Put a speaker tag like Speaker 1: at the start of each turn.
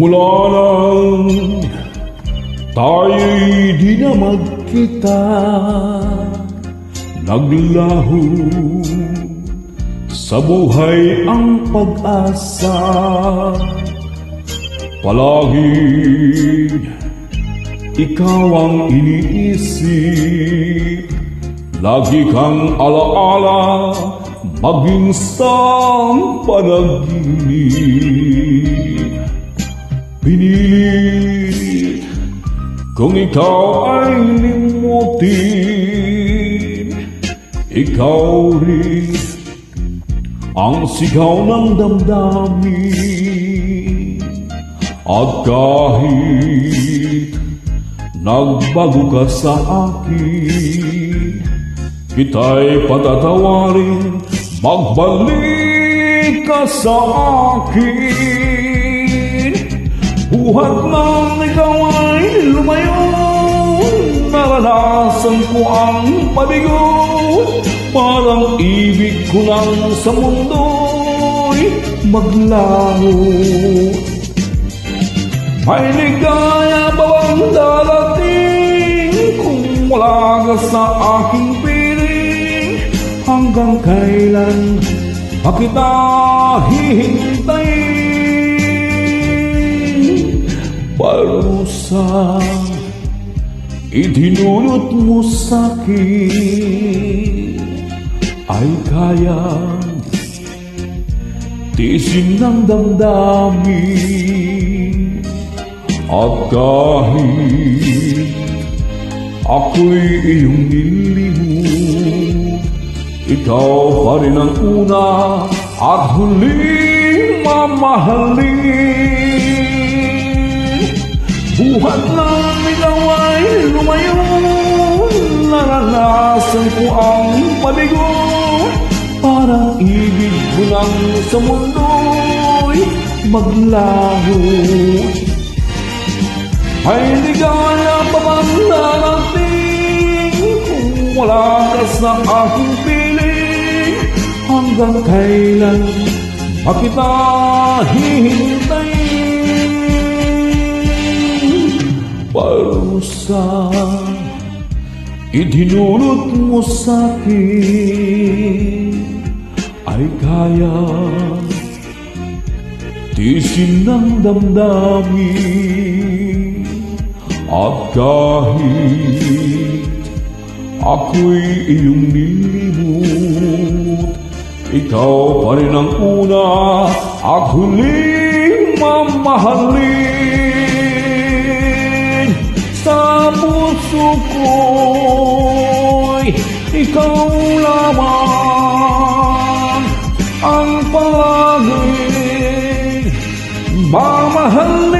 Speaker 1: Mula nang tayo'y di na magkita, naglaho sa buhay ang pag-asa. Palaging ikaw ang iniisip, lagi kang alaala, maging sa panaginip. Pinilit kung ikaw ay limutin, ikaw rin ang sigaw ng damdamin. At kahit nagbago ka sa akin, kita'y patatawarin, magbalik ka sa akin. Buhat nang ikaw ay lumayo, naranasan ko ang pabigo. Parang ibig ko lang sa mundo'y maglaho. May ligaya ba ang darating kung wala ka sa aking piling? Hanggang kailan pa kita hihintayin? Parusa idinulot mo sa'kin ay kaya tiisin ng damdamin. At kahit ako'y iyong nilimut, ikaw pa rin ang una at huling mamahalin. Buhat lang ikaw ay lumayo, naranasan ko ang pabigo. Parang ibig ko lang sa mundo'y maglaho. Ay ligaya pa bang darating kung wala ka sa aking piling? Hanggang kailan pa kita hihintayin? Parusa idinulot mo sa'kin ay kaya tiisin ng damdamin. At kahit ako'y iyong nilimut, ikaw pa rin ang una at huling mamahalin. Sa puso ko'y ikaw lamang ang palaging mamahalin.